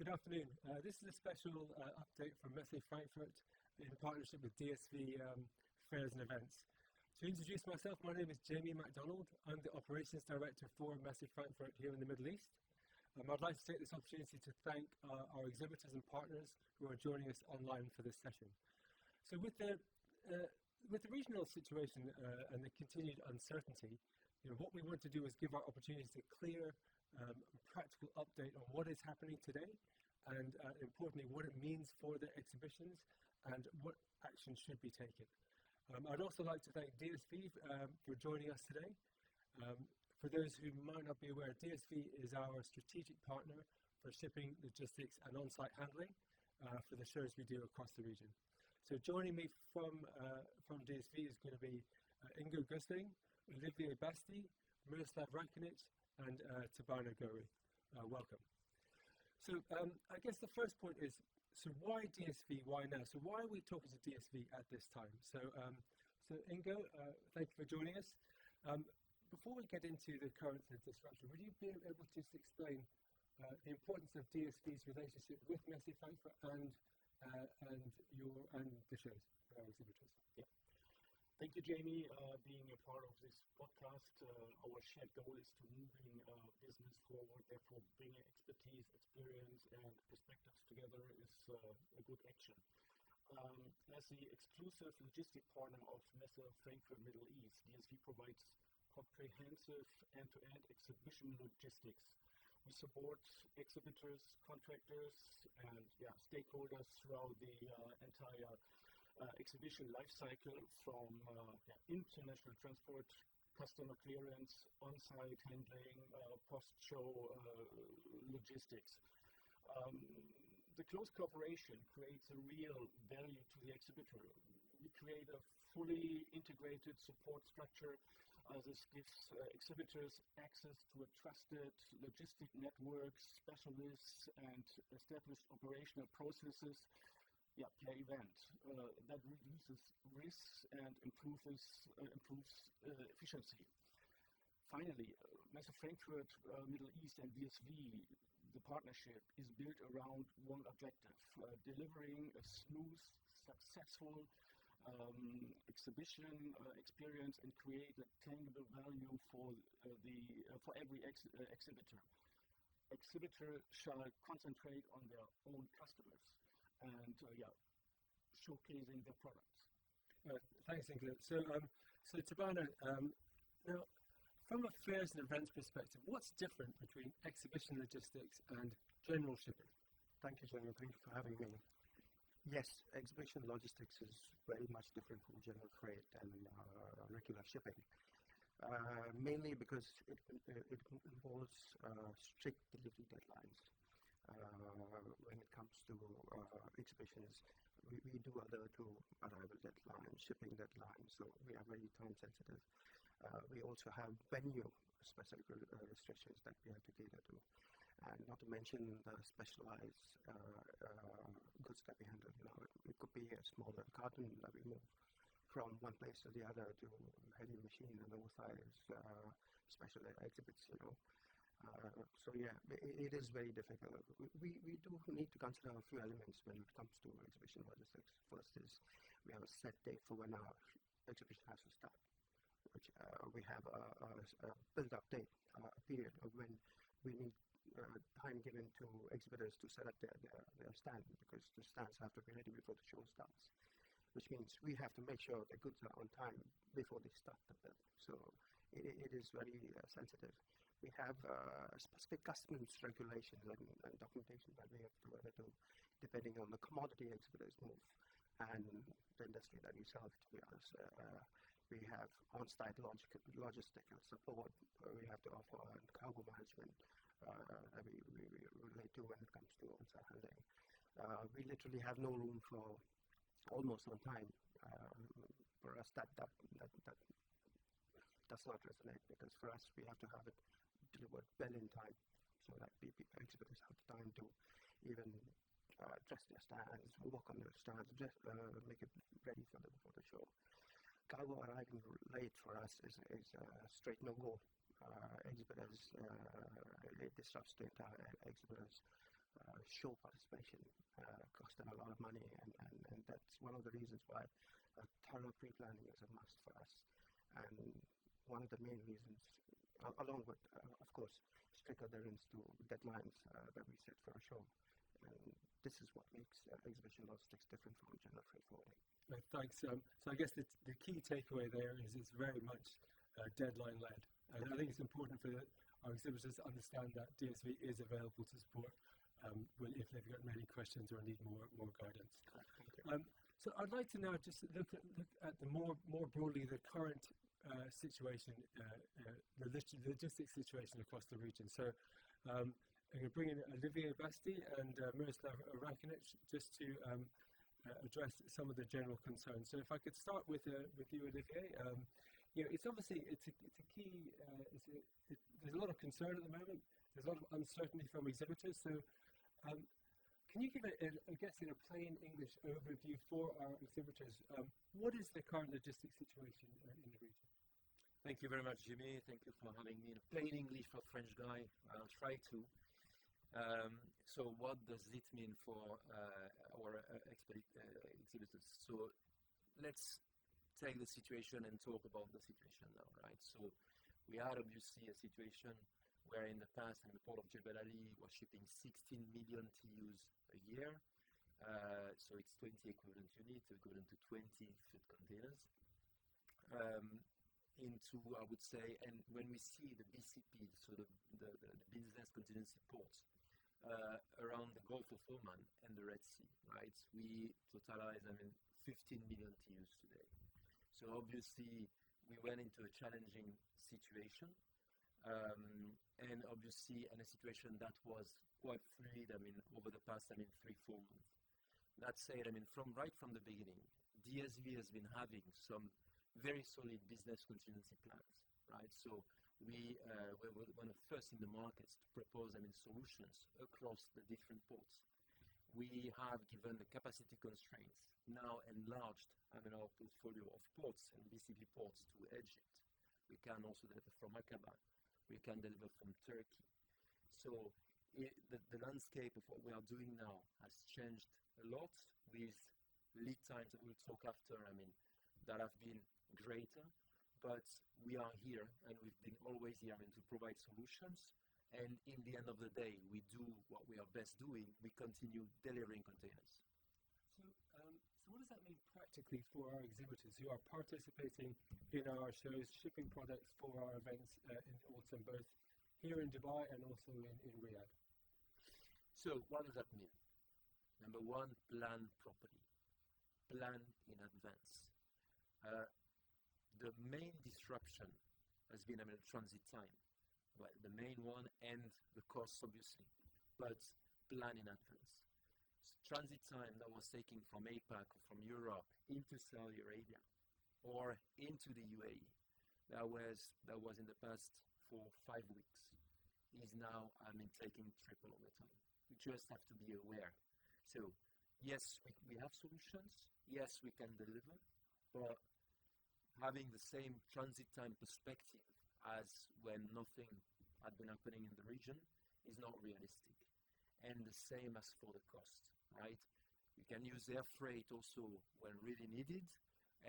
Good afternoon. This is a special update from Messe Frankfurt in partnership with DSV Fairs and Events. To introduce myself, my name is Jamie MacDonald. I'm the Operations Director for Messe Frankfurt here in the Middle East. I'd like to take this opportunity to thank our exhibitors and partners who are joining us online for this session. So with the regional situation and the continued uncertainty, what we want to do is give our opportunities a clear practical update on what is happening today and importantly what it means for the exhibitions and what action should be taken. I'd also like to thank DSV for joining us today. For those who might not be aware, DSV is our strategic partner for shipping, logistics and on-site handling for the shows we do across the region. So joining me from DSV is going to be Ingo Gusting, Olivier Basti, Miroslav Rankinic and Tabana Gori. Welcome. So I guess the first point is, so why DSV, why now? So why are we talking to DSV at this time? So Ingo, thank you for joining us. Before we get into the current disruption, would you be able to just explain the importance of DSV's relationship with Messe Frankfurt and the shows, our exhibitors? Yeah. Thank you, Jamie, being a part of this podcast. Our shared goal is to moving business forward, therefore bringing expertise, experience, and perspectives together is a good action. As the exclusive logistic partner of Messe Frankfurt Middle East, DSV provides comprehensive end-to-end exhibition logistics. We support exhibitors, contractors, and stakeholders throughout the entire exhibition life cycle, from international transport, customer clearance, on-site handling, post-show logistics. The close cooperation creates a real value to the exhibitor. We create a fully integrated support structure. This gives exhibitors access to a trusted logistic network, specialists, and established operational processes per event. That reduces risks and improves efficiency. Finally, Messe Frankfurt Middle East and DSV, the partnership is built around one objective: delivering a smooth, successful exhibition experience and create a tangible value for every exhibitor. Exhibitor shall concentrate on their own customers and showcasing their products. Thanks, Ingo. So Tabana, now from a fairs and events perspective, what's different between exhibition logistics and general shipping? Thank you, Jamie. Thank you for having me. Yes, exhibition logistics is very much different from general freight and regular shipping. Mainly because it involves strict delivery deadlines. When it comes to exhibitions, we do adhere to arrival deadlines, shipping deadlines, so we are very time sensitive. We also have venue specific restrictions that we have to cater to, and not to mention the specialized goods that we handle. It could be a smaller carton that we move from one place to the other to heavy machine and oversized special exhibits. It is very difficult. We do need to consider a few elements when it comes to exhibition logistics. First is we have a set date for when our exhibition has to start, which we have a build-up date, a period of when we need time given to exhibitors to set up their stand, because the stands have to be ready before the show starts, which means we have to make sure the goods are on time before they start the build. So it is very sensitive. We have specific customs regulations and documentation that we have to adhere to, depending on the commodity exhibitors move and the industry that we serve, to be honest. We have on-site logistical support. We have to offer cargo management that we relate to when it comes to on-site handling. We literally have no room for almost on time. For us, that does not resonate, because for us, we have to have it delivered well in time, so that exhibitors have time to even dress their stands, work on their stands, make it ready for the show. Cargo arriving late for us is a straight no-go. Exhibitors, it disrupts the entire exhibitors' show participation costs them a lot of money, and that's one of the reasons why thorough pre-planning is a must for us. And one of the main reasons, along with, of course, strict adherence to deadlines that we set for a show. And this is what makes exhibition logistics different from general freight forwarding. Right, thanks. So I guess the key takeaway there is it's very much deadline-led. And I think it's important for our exhibitors to understand that DSV is available to support if they've got many questions or need more guidance. So I'd like to now just look at the more broadly the current situation, the logistics situation across the region. So I'm going to bring in Olivier Basti and Miroslav Rankinic just to address some of the general concerns. So if I could start with you, Olivier. It's obviously it's a key. There's a lot of concern at the moment. There's a lot of uncertainty from exhibitors. So can you give I guess in a plain English overview for our exhibitors, what is the current logistics situation in the region? Thank you very much, Jimmy. Thank you for having me in plain English for a French guy. I'll try to. So what does it mean for our exhibitors? So let's take the situation and talk about the situation now, right? So we had obviously a situation where in the past, in the port of Jebel Ali was shipping 16 million TEUs a year. So it's 20 equivalent units, equivalent to 20 food containers. Into, I would say, and when we see the BCP, so the business contingency ports, around the Gulf of Oman and the Red Sea, right? We totalize, 15 million TEUs today. So obviously, we went into a challenging situation, and obviously in a situation that was quite fluid, over the past, 3-4 months. That said, right from the beginning, DSV has been having some very solid business contingency plans, right? So we were one of the first in the markets to propose, solutions across the different ports. We have, given the capacity constraints, now enlarged our portfolio of ports and BCP ports to Egypt. We can also deliver from Aqaba. We can deliver from Turkey. So the landscape of what we are doing now has changed a lot with lead times that we'll talk after, that have been greater. But we are here, and we've been always here to provide solutions. And in the end of the day, we do what we are best doing. We continue delivering containers. So what does that mean practically for our exhibitors who are participating in our shows, shipping products for our events in autumn, both here in Dubai and also in Riyadh? So what does that mean? Number one, plan properly. Plan in advance. The main disruption has been transit time. Well, the main one, and the cost, obviously, but plan in advance. So transit time that was taking from APAC or from Europe into Saudi Arabia or into the UAE, that was in the past 4-5 weeks, is now taking triple of the time. We just have to be aware. So yes, we have solutions. Yes, we can deliver, but having the same transit time perspective as when nothing had been happening in the region is not realistic. And the same as for the cost, right? We can use air freight also when really needed,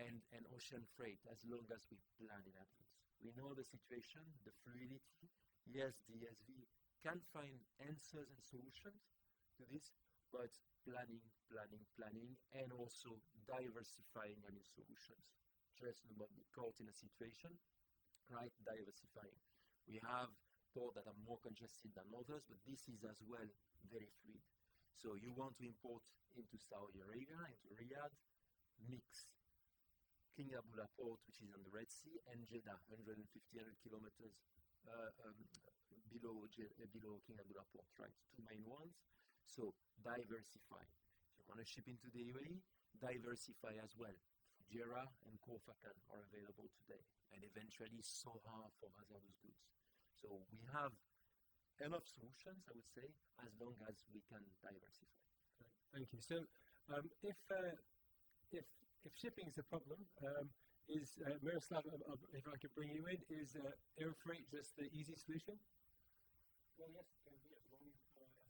and ocean freight as long as we plan in advance. We know the situation, the fluidity. Yes, DSV can find answers and solutions to this, but planning, and also diversifying solutions. Just not be caught in a situation, right? Diversifying. We have ports that are more congested than others, but this is as well very fluid. So you want to import into Saudi Arabia, into Riyadh, mix King Abdullah port, which is on the Red Sea, and Jeddah, 100 kilometers below King Abdullah port, right? Two main ones. So diversify. If you want to ship into the UAE, diversify as well. Fujairah and Kofakan are available today, and eventually Soha for hazardous goods. So we have enough solutions, I would say, as long as we can diversify. Thank you. So if shipping is a problem, is Miroslav, if I could bring you in, is air freight just the easy solution? Well, yes, it can be, as long as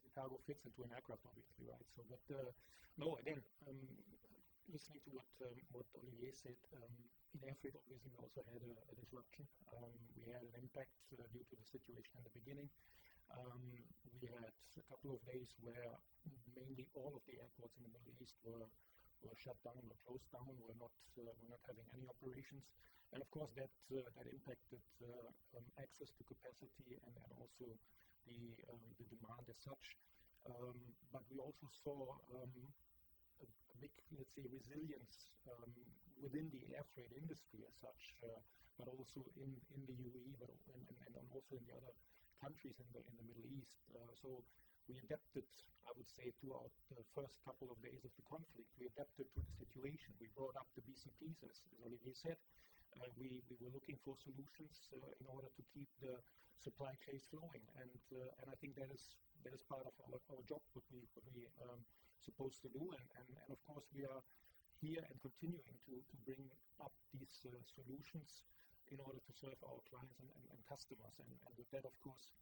it cargo fits into an aircraft, obviously, right? So, but no, again, listening to what Olivier said, in air freight, obviously, we also had a disruption. We had an impact due to the situation in the beginning. We had a couple of days where mainly all of the airports in the Middle East were shut down or closed down. We're not having any operations, and of course that impacted access to capacity and also the demand as such. But we also saw a big, let's say, resilience within the air freight industry as such, but also in the UAE, and also in the other countries in the Middle East. So we adapted, I would say, throughout the first couple of days of the conflict. We adapted to the situation. We brought up the BCPs, as Olivier said. We were looking for solutions in order to keep the supply chains flowing, and I think that is part of our job, what we supposed to do, and of course we are here and continuing to bring up these solutions in order to serve our clients and customers, and with that, of course,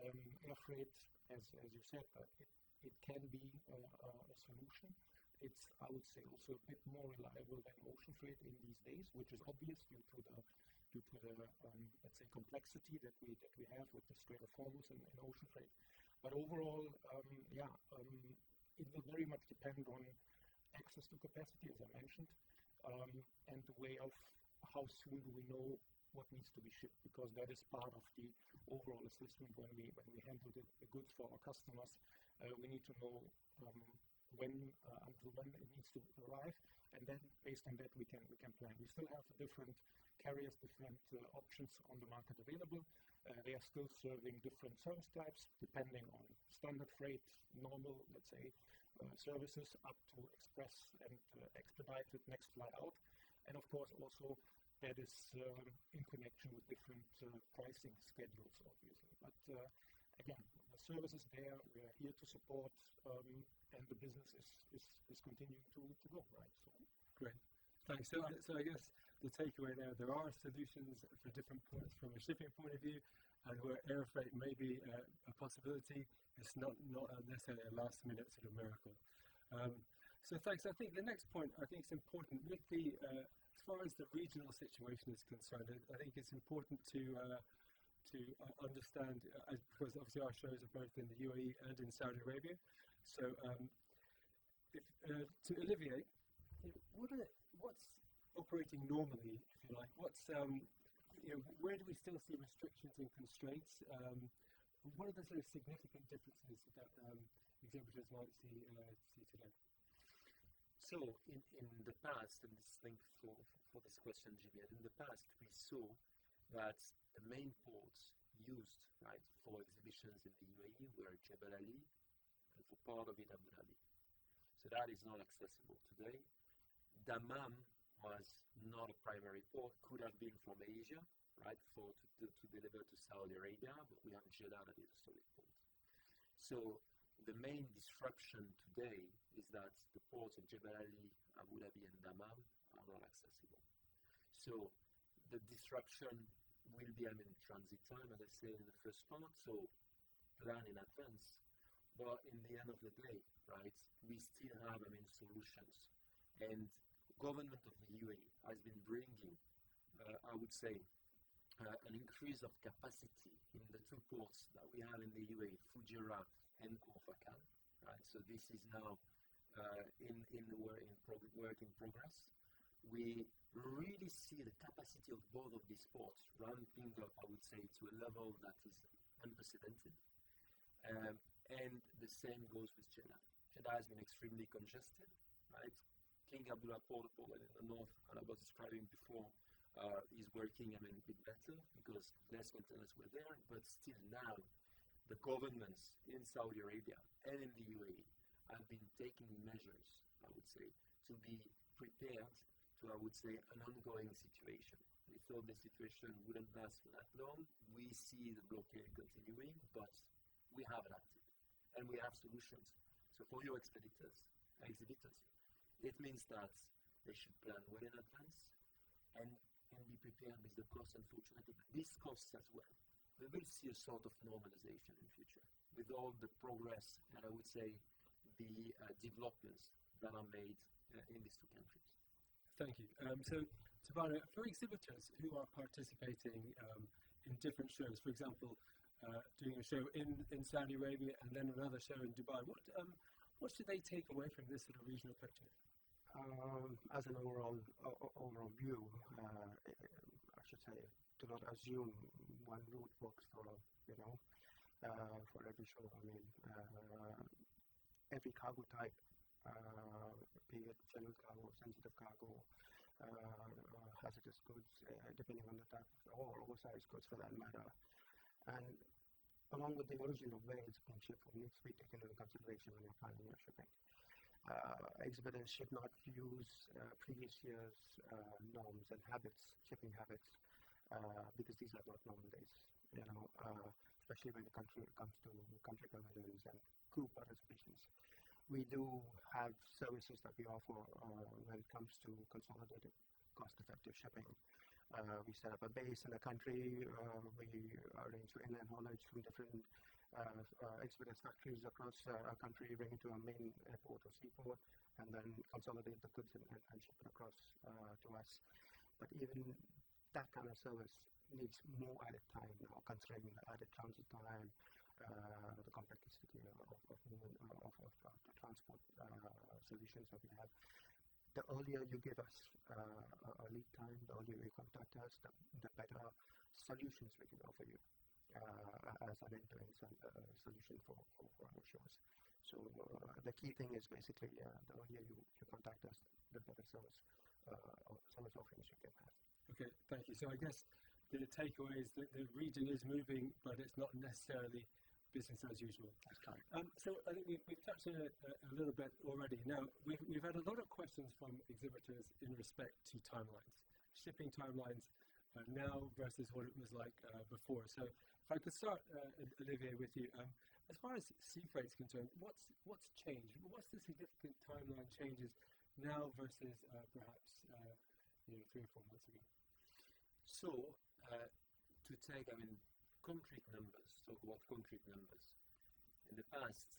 air freight, as you said, it can be a solution. It's, I would say, also a bit more reliable than ocean freight in these days, which is obvious due to the let's say, complexity that we have with the Strait of Hormuz and ocean freight. But overall, it will very much depend on access to capacity, as I mentioned, and the way of how soon do we know what needs to be shipped, because that is part of the overall assessment when we handle the goods for our customers. We need to know until when it needs to arrive, and then based on that we can plan. We still have different carriers, different options on the market available. They are still serving different service types depending on standard freight, normal, let's say, services, up to express and expedited next flight out, and of course also that is in connection with different pricing schedules, obviously. But again, the service is there. We are here to support, and the business is continuing to go, right? So great, thanks. So I guess the takeaway there are solutions for different points from a shipping point of view, and where air freight may be a possibility, it's not necessarily a last minute sort of miracle. So thanks. I think the next point I think is important with the as far as the regional situation is concerned. I think it's important to understand, because obviously our shows are both in the UAE and in Saudi Arabia. So to Olivier, what's operating normally, if you like? What's where do we still see restrictions and constraints? What are the sort of significant differences that exhibitors might see today? So in the past, and this thing for this question, Julian, in the past we saw that the main ports used, right, for exhibitions in the UAE were Jebel Ali and for part of it Abu Dhabi. So that is not accessible today. Dammam was not a primary port, could have been from Asia, right, to deliver to Saudi Arabia, but we have Jeddah that is a solid port. So the main disruption today is that the ports of Jebel Ali, Abu Dhabi and Dammam are not accessible. So the disruption will be, transit time, as I said in the first part, so plan in advance. But in the end of the day, right, we still have, solutions. And government of the UAE has been bringing, I would say, an increase of capacity in the two ports that we have in the UAE, Fujairah and Khor-Fakkan, right? So this is now work in progress. We really see the capacity of both of these ports ramping up, I would say, to a level that is unprecedented. And the same goes with Jeddah. Jeddah has been extremely congested, right? King Abdullah Port in the north, and I was describing before, is working a bit better because less containers were there, but still now the governments in Saudi Arabia and in the UAE have been taking measures, I would say, to be prepared to, I would say, an ongoing situation. We thought the situation wouldn't last for that long. We see the blockade continuing, but we have adapted and we have solutions. So for your exhibitors, it means that they should plan well in advance and be prepared with the cost, unfortunately. This costs as well, we will see a sort of normalization in future with all the progress and I would say the developments that are made in these two countries. Thank you. So, Tabana, for exhibitors who are participating in different shows, for example, doing a show in Saudi Arabia and then another show in Dubai, what should they take away from this sort of regional picture? As an overall view, I should say, do not assume one route works for for every show. I mean, every cargo type, be it general cargo, sensitive cargo, hazardous goods, depending on the type, or oversized goods for that matter, and along with the origin of where it's being shipped from needs to be taken into consideration when you're planning your shipping. Exhibitors should not use previous year's norms and habits, shipping habits, because these are not normal days, especially when it comes to country pavilions and crew participations. We do have services that we offer when it comes to consolidated, cost-effective shipping. We set up a base in a country, we arrange for inland haulage from different exhibitors factories across our country, bring it to our main airport or seaport, and then consolidate the goods and ship it across to us. But even that kind of service needs more added time now, considering the added transit time, the complexity of movement of the transport solutions that we have. The earlier you give us a lead time, the earlier you contact us, the better solutions we can offer you as an end-to-end solution for our shows. So the key thing is basically the earlier you contact us, the better service offerings you can have. Okay, thank you. So I guess the takeaway is that the region is moving, but it's not necessarily business as usual. That's correct. So I think we've touched on it a little bit already. Now, we've had a lot of questions from exhibitors in respect to timelines, shipping timelines now versus what it was like before. So if I could start, Olivier, with you. As far as sea freight is concerned, what's changed? What's the significant timeline changes now versus perhaps 3 or 4 months ago? So, to take, concrete numbers, talk about concrete numbers. In the past,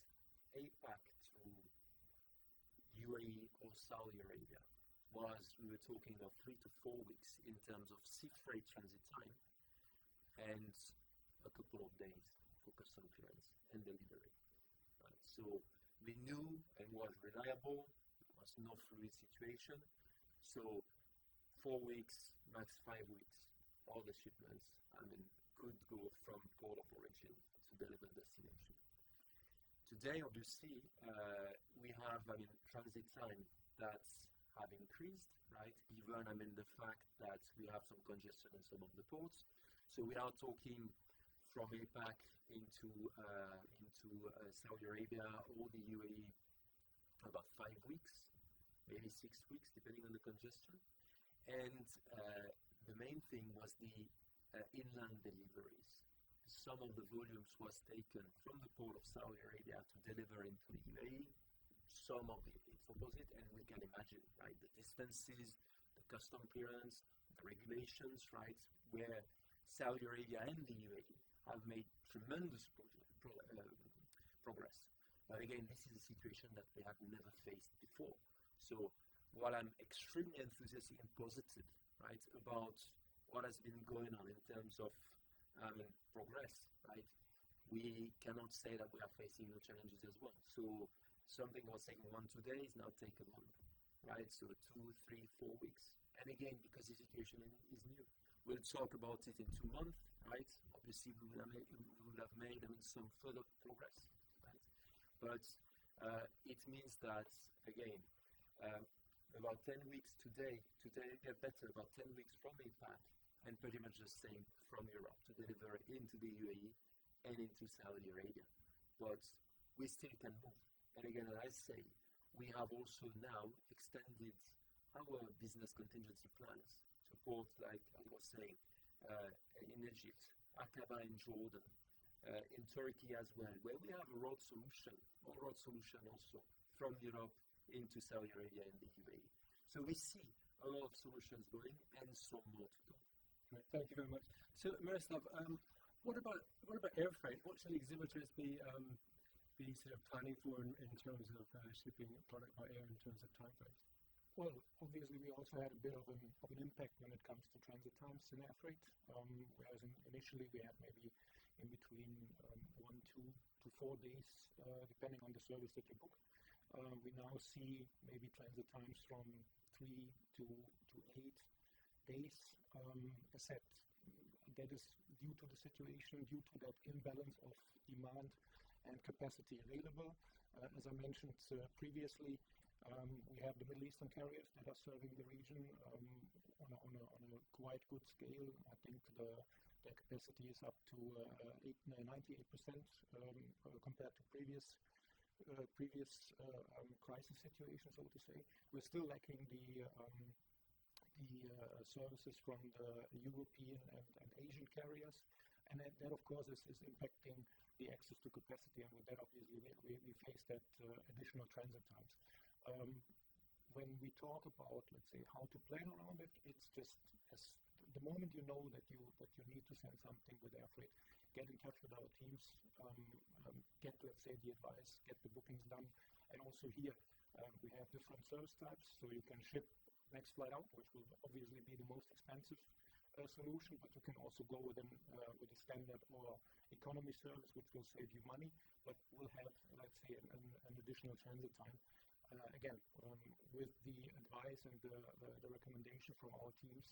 APAC to UAE or Saudi Arabia we were talking about 3 to 4 weeks in terms of sea freight transit time and a couple of days for custom clearance and delivery. Right? So we knew and was reliable, there was no fluid situation. So 4 weeks, max 5 weeks, all the shipments, could go from port of origin to deliver destination. Today, obviously, we have, transit time that have increased, right? Given, the fact that we have some congestion in some of the ports. So we are talking from APAC into Saudi Arabia or the UAE about 5 weeks, maybe 6 weeks, depending on the congestion. And the main thing was the inland deliveries. Some of the volumes was taken from the port of Saudi Arabia to deliver into the UAE. Some of it's opposite, and we can imagine, right, the distances, the custom clearance, the regulations, right, where Saudi Arabia and the UAE have made tremendous progress. But again, this is a situation that we have never faced before. So while I'm extremely enthusiastic and positive, right, about what has been going on in terms of progress, right, we cannot say that we are facing no challenges as well. So something was taking 1-2 days, now take a month, right? So 2, 3, 4 weeks. And again, because the situation is new. We'll talk about it in 2 months, right? Obviously, we will have made some further progress, right? But it means that, again, about 10 weeks today get better, about 10 weeks from APAC, and pretty much the same from Europe to deliver into the UAE and into Saudi Arabia. But we still can move. And again, as I say, we have also now extended our business contingency plans to ports like I was saying, in Egypt, Aqaba in Jordan, in Turkey as well, where we have a road solution also from Europe into Saudi Arabia and the UAE. So we see a lot of solutions going and some more to go. Great, thank you very much. So Miroslav, What about air freight? What should exhibitors be sort of planning for in terms of shipping product by air in terms of time frames? Well, obviously, we also had a bit of an impact when it comes to transit times in air freight. Whereas initially we had maybe in between 1, 2 to 4 days, depending on the service that you book. We now see maybe transit times from 3 to 8 days. As said, that is due to the situation, due to that imbalance of demand and capacity available. As I mentioned previously, we have the Middle Eastern carriers that are serving the region on a quite good scale. I think their capacity is up to 98% compared to previous crisis situation, so to say. We're still lacking the services from the European and Asian carriers, and that of course is impacting the access to capacity, and with that obviously we face that additional transit times. When we talk about, let's say, how to plan around it, it's just as the moment you know that you need to send something with air freight, get in touch with our teams, get, let's say, the advice, get the bookings done, and also here we have different service types, so you can ship next flight out, which will obviously be the most expensive solution, but you can also go with a standard or economy service, which will save you money, but will have, let's say, an additional transit time. Again, with the advice and the recommendation from our teams,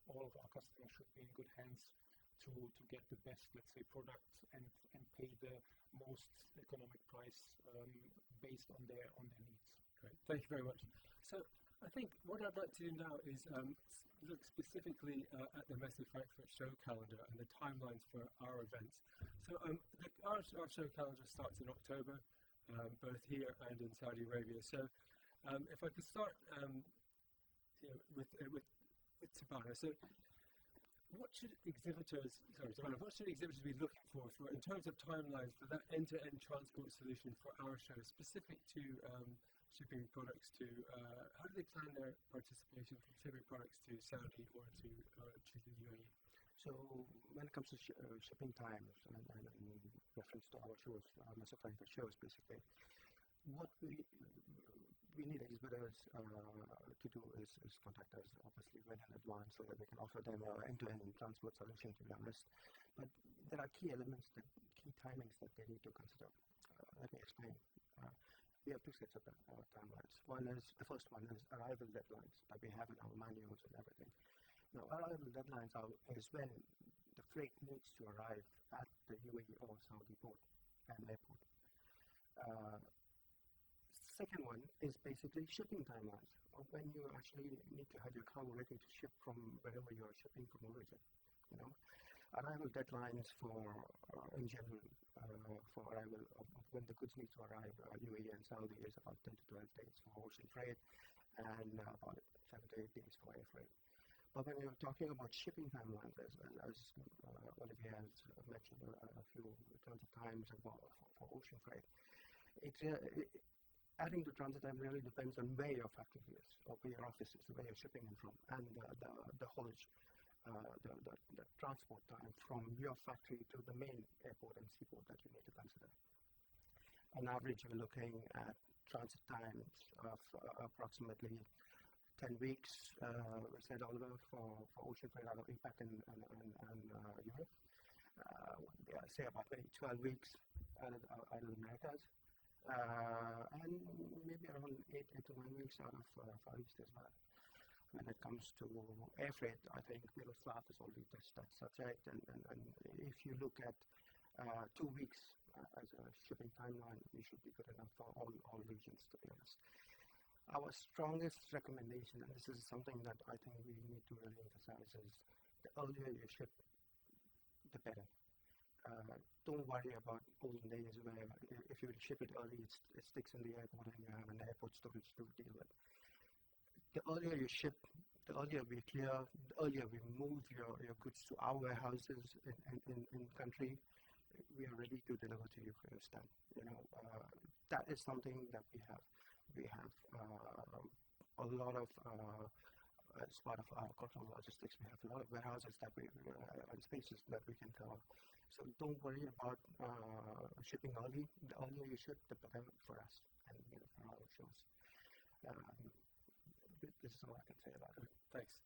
all of our customers should be in good hands to get the best, let's say, product and pay the most economic price based on their needs. Great, thank you very much. So I think what I'd like to do now is look specifically at the Messe Frankfurt show calendar and the timelines for our events. So our show calendar starts in October, both here and in Saudi Arabia. So if I could start with Savannah. So what should exhibitors be looking for in terms of timelines for that end-to-end transport solution for our show, specific to shipping products to, how do they plan their participation from shipping products to Saudi or to the UAE? So when it comes to shipping times and reference to our shows, Messe Frankfurt shows basically, what we need exhibitors to do is contact us obviously well in advance so that we can offer them an end-to-end transport solution, to be honest. But there are key elements, key timings that they need to consider. Let me explain. We have two sets of timelines. The first one is arrival deadlines that we have in our manuals and everything. Now, arrival deadlines is when the freight needs to arrive at the UAE or Saudi port and airport. Second one is basically shipping timelines, or when you actually need to have your cargo ready to ship from wherever you are shipping from origin. Arrival deadlines for in general for arrival of when the goods need to arrive UAE and Saudi is about 10 to 12 days for ocean freight and about 7 to 8 days for air freight. But when you're talking about shipping timelines, as Olivier has mentioned a few transit times for ocean freight, adding the transit time really depends on where your factory is, or where your office is, where you're shipping in from, and the haulage, the transport time from your factory to the main airport and seaport that you need to consider. On average, we're looking at transit times of approximately 10 weeks, we said, Oliver, for ocean freight out of APAC and Europe. Say about 12 weeks out of the Americas. And maybe around 8 to 9 weeks out of Far East as well. When it comes to air freight, I think Miroslav has already touched that subject. And if you look at 2 weeks as a shipping timeline, we should be good enough for all regions, to be honest. Our strongest recommendation, and this is something that I think we need to really emphasize, is the earlier you ship, the better. Don't worry about olden days where if you ship it early, it sticks in the airport and you have an airport storage to deal with. The earlier you ship, the earlier we clear, the earlier we move your goods to our warehouses in country, we are ready to deliver to you for your stamp. That is something that we have. We have a lot of as part of our cultural logistics, we have a lot of warehouses that we and spaces that we can cover. So don't worry about shipping early. The earlier you ship, the better for us and for our shows. This is all I can say about it. Thanks.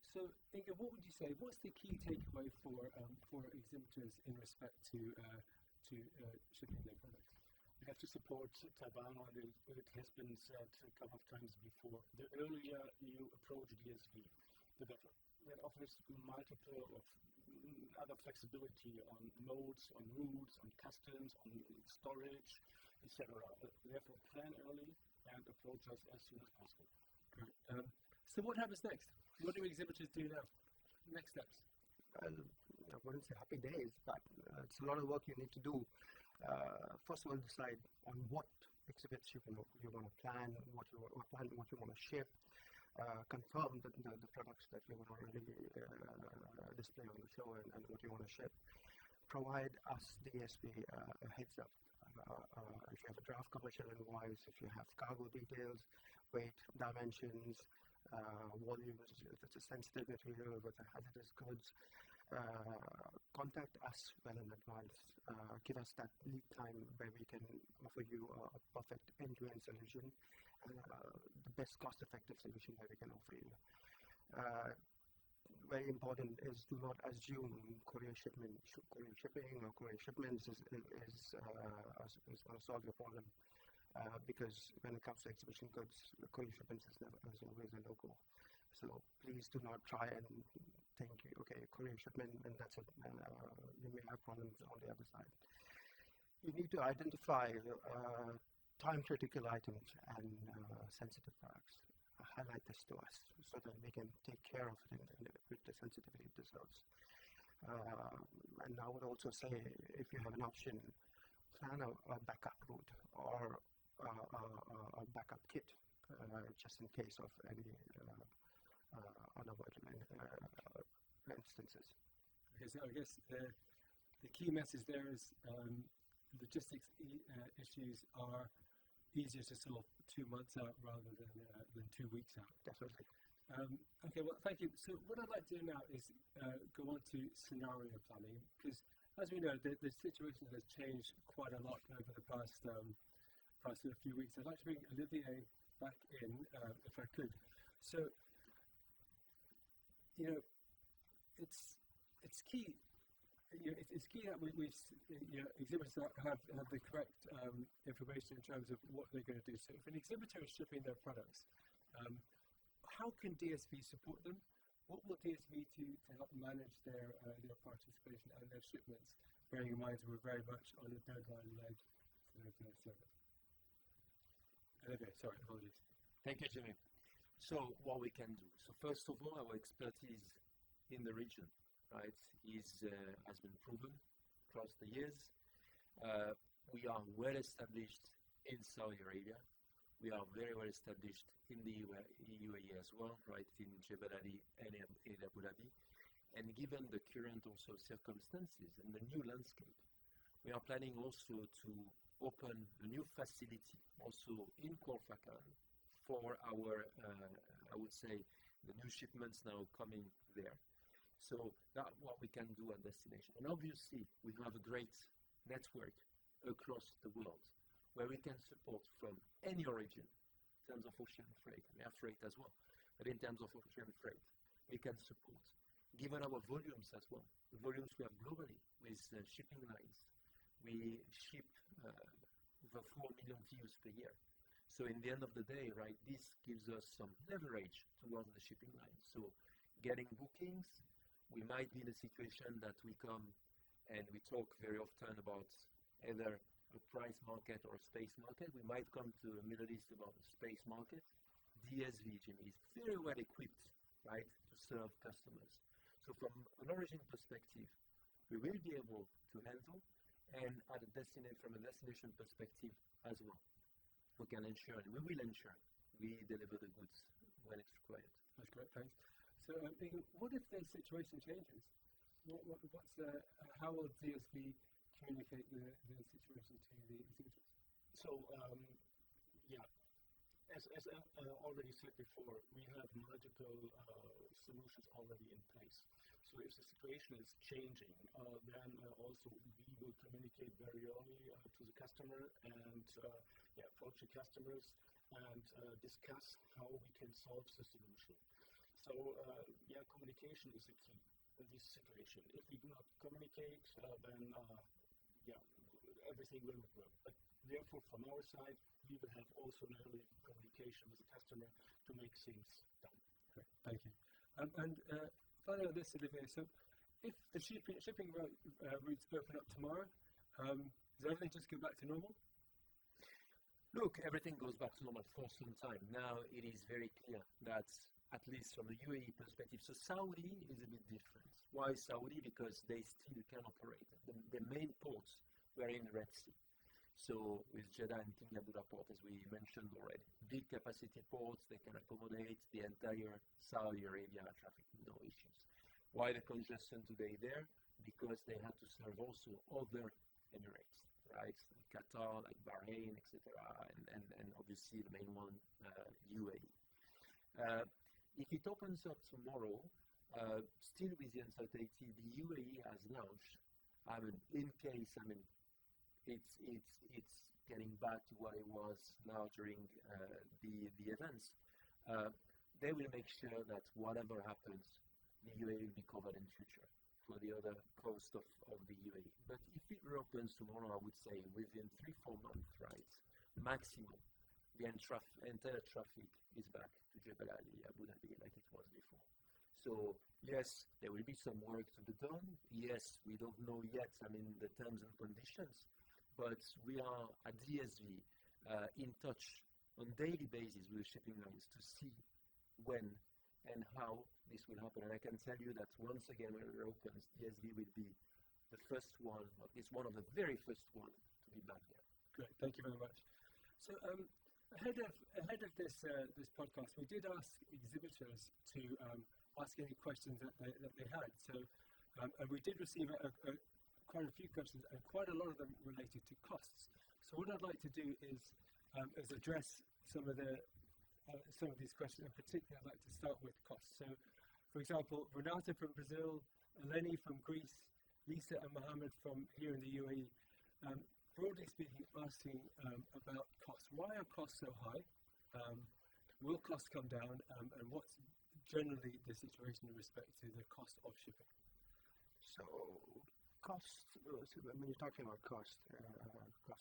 So, Inga, what would you say? What's the key takeaway for exhibitors in respect to shipping their products? We have to support Tabano, and it has been said a couple of times before. The earlier you approach DSV, the better. That offers multiple of other flexibility on modes, on routes, on customs, on storage, etc. Therefore, plan early and approach us as soon as possible. Great. So what happens next? What do exhibitors do now? Next steps? I wouldn't say happy days, but it's a lot of work you need to do. First of all, decide on what exhibits you want to plan, what you want to ship, confirm the products that you want to really display on the show and what you want to ship. Provide us, DSV, a heads up. If you have a draft commercial invoice, if you have cargo details, weight, dimensions, volumes, if it's a sensitive material, if it's a hazardous goods, contact us well in advance. Give us that lead time where we can offer you a perfect end-to-end solution, the best cost-effective solution that we can offer you. Very important is do not assume courier shipping or courier shipments is going to solve your problem. Because when it comes to exhibition goods, courier shipments is always a no-go. So please do not try and think, okay, courier shipment, and that's it. You may have problems on the other side. You need to identify time-critical items and sensitive products. Highlight this to us so that we can take care of it with the sensitivity it deserves. And I would also say, if you have an option, plan a backup route or a backup kit, just in case of any unavoidable instances. Okay, so I guess the key message there is logistics issues are easier to solve 2 months out rather than 2 weeks out. Definitely. Okay, well, thank you. So what I'd like to do now is go on to scenario planning, because as we know, the situation has changed quite a lot over the past few weeks. I'd like to bring Olivier back in, if I could. So, it's key. It's key that exhibitors have the correct information in terms of what they're going to do. So if an exhibitor is shipping their products, how can DSV support them? What will DSV do to help manage their participation and their shipments, bearing in mind we're very much on a deadline-led sort of service? Olivier, sorry, apologies. Thank you, Jimmy. So what we can do. So first of all, our expertise in the region, right, has been proven across the years. We are well established in Saudi Arabia. We are very well established in the UAE as well, right, in Jebel Ali and in Abu Dhabi. And given the current also circumstances and the new landscape, we are planning also to open a new facility also in Khor Fakkan for our, I would say, the new shipments now coming there. So that's what we can do at destination. And obviously, we have a great network across the world where we can support from any origin in terms of ocean freight and air freight as well. But in terms of ocean freight, we can support. Given our volumes as well, the volumes we have globally with shipping lines, we ship over 4 million TEUs per year. So in the end of the day, right, this gives us some leverage towards the shipping line. So getting bookings, we might be in a situation that we come and we talk very often about either a price market or a space market. We might come to the Middle East about the space market. DSV, Jimmy, is very well equipped, right, to serve customers. So from an origin perspective, we will be able to handle, and from a destination perspective as well. We can ensure, and we will ensure, we deliver the goods when it's required. That's great, thanks. So what if the situation changes? How will DSV communicate the situation to the exhibitors? So, As already said before, we have multiple solutions already in place. So if the situation is changing, then also we will communicate very early to the customer and approach the customers and discuss how we can solve the solution. So communication is the key in this situation. If we do not communicate, then everything will not work. But therefore, from our side, we will have also an early communication with the customer to make things done. Great, thank you. And finally on this, Olivier, so if the shipping routes open up tomorrow, does everything just go back to normal? Look, everything goes back to normal for some time. Now it is very clear that, at least from the UAE perspective, so Saudi is a bit different. Why Saudi? Because they still can operate. The main ports were in the Red Sea. So with Jeddah and King Abdullah port, as we mentioned already, big capacity ports, they can accommodate the entire Saudi Arabia traffic, no issues. Why the congestion today there? Because they had to serve also other Emirates, right? Like Qatar, like Bahrain, etc. And obviously the main one, UAE. If it opens up tomorrow, still with the uncertainty, the UAE has launched, it's getting back to what it was now during the events. They will make sure that whatever happens, the UAE will be covered in future for the other coast of the UAE. But if it reopens tomorrow, I would say within 3-4 months, right, maximum, the entire traffic is back to Jebel Ali, Abu Dhabi, like it was before. So yes, there will be some work to be done. Yes, we don't know yet, the terms and conditions, but we are at DSV in touch on daily basis with shipping lines to see when and how this will happen. And I can tell you that once again, when it opens, DSV will be the first one, or at least one of the very first one to be back there. Great, thank you very much. So ahead of this podcast, we did ask exhibitors to ask any questions that they had. So and we did receive quite a few questions, and quite a lot of them related to costs. So what I'd like to do is address some of these questions. In particular, I'd like to start with costs. So, for example, Renata from Brazil, Eleni from Greece, Lisa and Mohammed from here in the UAE, broadly speaking, asking about costs. Why are costs so high? Will costs come down? And what's generally the situation in respect to the cost of shipping? So cost, when you're talking about cost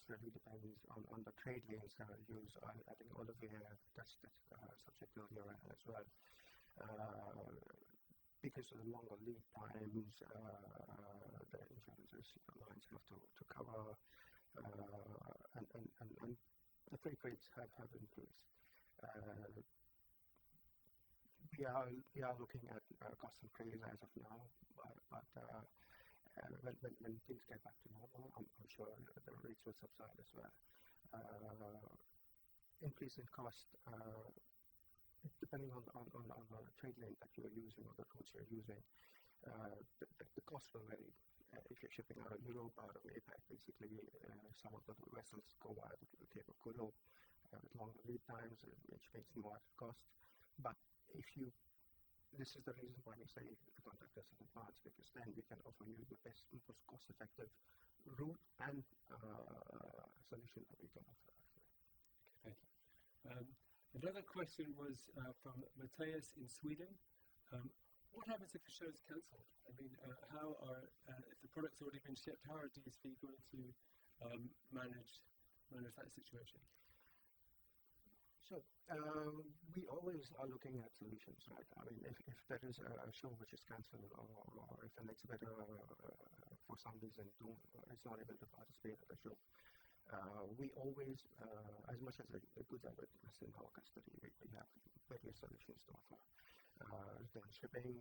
really depends on the trade lanes that are used. I think Olivier touched that subject earlier as well. Because of the longer lead times, the insurances lines have to cover, and the freight rates have increased. We are looking at cost increase as of now, but when things get back to normal, I'm sure the rates will subside as well. Increase in cost, depending on the trade lane that you're using or the routes you're using, the cost will vary. If you're shipping out of Europe, out of APAC, basically, some of the vessels go via the Cape of Good Hope with longer lead times, which makes more cost. But this is the reason why we say to contact us in advance, because then we can offer you the best, most cost-effective route and solution that we can offer. Okay, thank you. Another question was from Matthias in Sweden. What happens if the show is cancelled? If the product's already been shipped, how are DSV going to manage that situation? So we always are looking at solutions, right? If there is a show which is cancelled, or if an exhibitor for some reason is not able to participate at the show, we always, as much as the goods are with us in our custody, we have various solutions to offer. Return shipping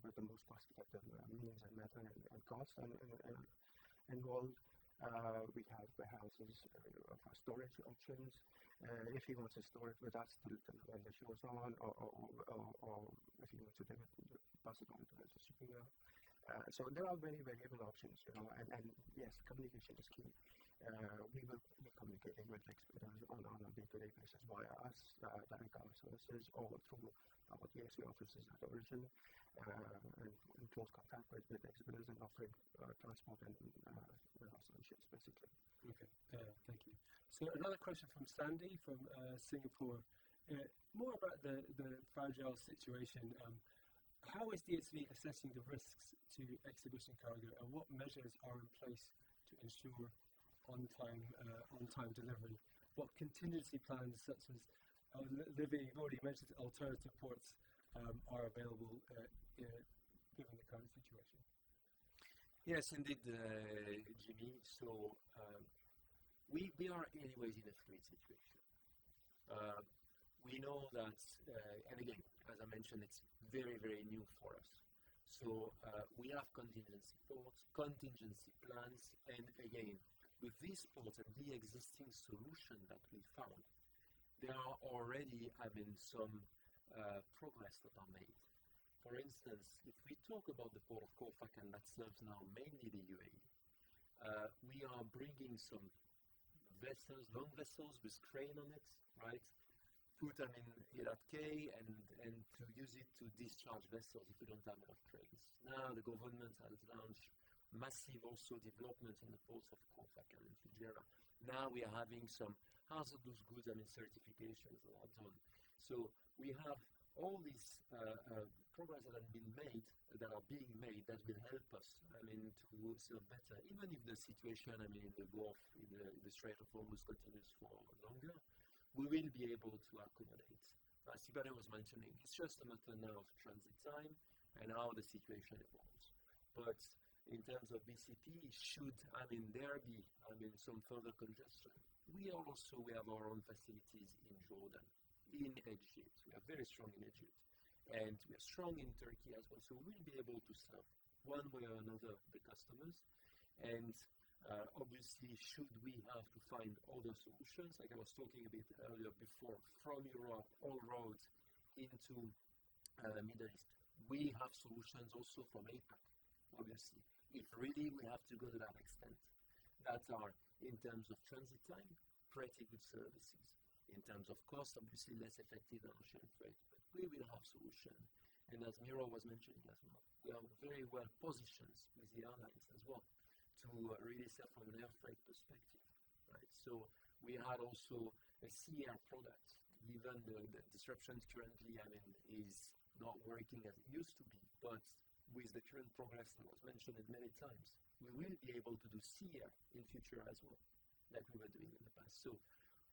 with the most cost-effective means and method and cost involved. We have warehouses for storage options. If he wants to store it with us till when the show is on, or if he wants to pass it on to the distributor. So there are very variable options, and yes, communication is key. we will be communicating with exhibitors on a day-to-day basis via us, direct our services, or through our DSV offices at origin, and in close contact with exhibitors and offering transport and solutions, basically. Okay, thank you. So another question from Sandy from Singapore. More about the fragile situation. How is DSV assessing the risks to exhibition cargo, and what measures are in place to ensure on-time delivery? What contingency plans, such as Livy, you've already mentioned, alternative ports are available given the current situation? Yes, indeed, Jimmy. So we are anyways in a fluid situation. We know that, and again, as I mentioned, it's very, very new for us. So we have contingency ports, contingency plans, and again, with these ports and the existing solution that we found, there are already some progress that are made. For instance, if we talk about the port of Kofakan that serves now mainly the UAE, we are bringing some vessels, long vessels with crane on it, right? Put them in at K and to use it to discharge vessels if we don't have enough cranes. Now the government has launched massive also development in the ports of Kofakan and Fujairah. Now we are having some hazardous goods certifications that are done. So we have all these progress that have been made, that are being made, that will help us, to serve better. Even if the situation, in the Gulf, in the Strait of Hormuz continues for longer, we will be able to accommodate. As Sibane was mentioning, it's just a matter now of transit time and how the situation evolves. But in terms of BCP, should there be some further congestion, we have our own facilities in Jordan, in Egypt. We are very strong in Egypt, and we are strong in Turkey as well. So we will be able to serve one way or another the customers. And obviously, should we have to find other solutions, like I was talking a bit earlier before, from Europe, all roads into the Middle East, we have solutions also from APAC, obviously. If really we have to go to that extent, that are, in terms of transit time, pretty good services. In terms of cost, obviously less effective than ocean freight, but we will have solutions. And as Miro was mentioning as well, we are very well positioned with the airlines as well to really sell from an air freight perspective, right? So we had also a sea air product, given the disruptions currently, is not working as it used to be, but with the current progress that was mentioned many times, we will be able to do sea air in future as well, like we were doing in the past. So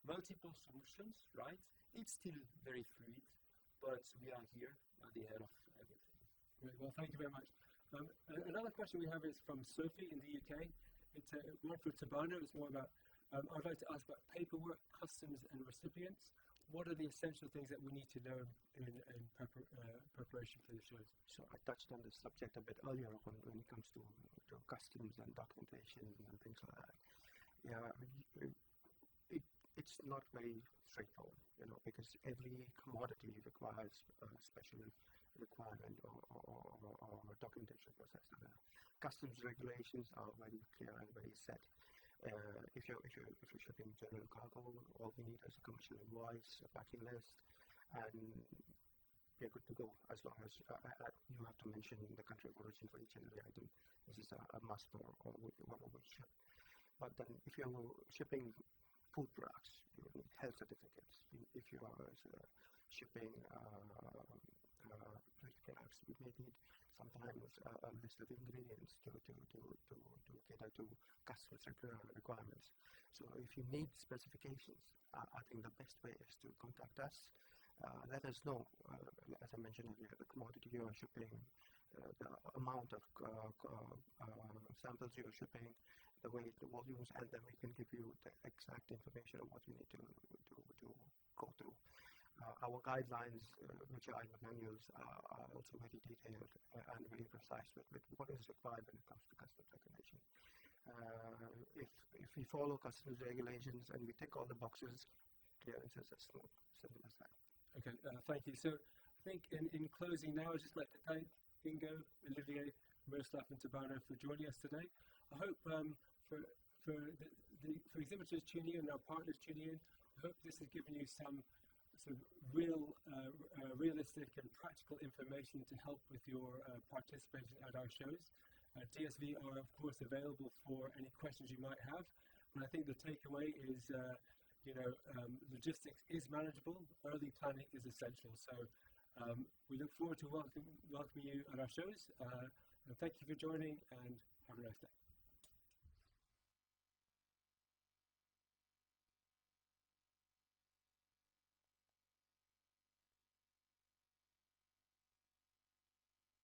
multiple solutions, right? It's still very fluid, but we are here at the head of everything. Great. Well, thank you very much. Another question we have is from Sophie in the UK. It's one for Tabana. It's more about, I'd like to ask about paperwork, customs, and recipients. What are the essential things that we need to know in preparation for the shows? So I touched on this subject a bit earlier when it comes to customs and documentation and things like that. Yeah, it's not very straightforward, because every commodity requires a special requirement or documentation process. Customs regulations are very clear and very set. If you're shipping general cargo, all we need is a commercial invoice, a packing list, and you're good to go. As long as you have to mention the country of origin for each and every item. This is a must for whatever we ship. But then, if you're shipping food products, you need health certificates. If you are shipping beauty products, you may need sometimes a list of ingredients to cater to customers' requirements. So if you need specifications, I think the best way is to contact us. Let us know, as I mentioned earlier, the commodity you are shipping, the amount of samples you are shipping, the weight, the volumes, and then we can give you the exact information of what you need to go through. Our guidelines, which are in the manuals, are also very detailed and very precise with what is required when it comes to customs regulation. If we follow customs regulations and we tick all the boxes, clearance is as simple as that. Okay, thank you. So I think in closing now, I'd just like to thank Ingo, Olivier, Miroslav, and Tabana for joining us today. I hope for for exhibitors tuning in and our partners tuning in, I hope this has given you some sort of realistic and practical information to help with your participation at our shows. DSV are of course available for any questions you might have, but I think the takeaway is logistics is manageable, early planning is essential. So we look forward to welcoming you at our shows, and thank you for joining, and have a nice day.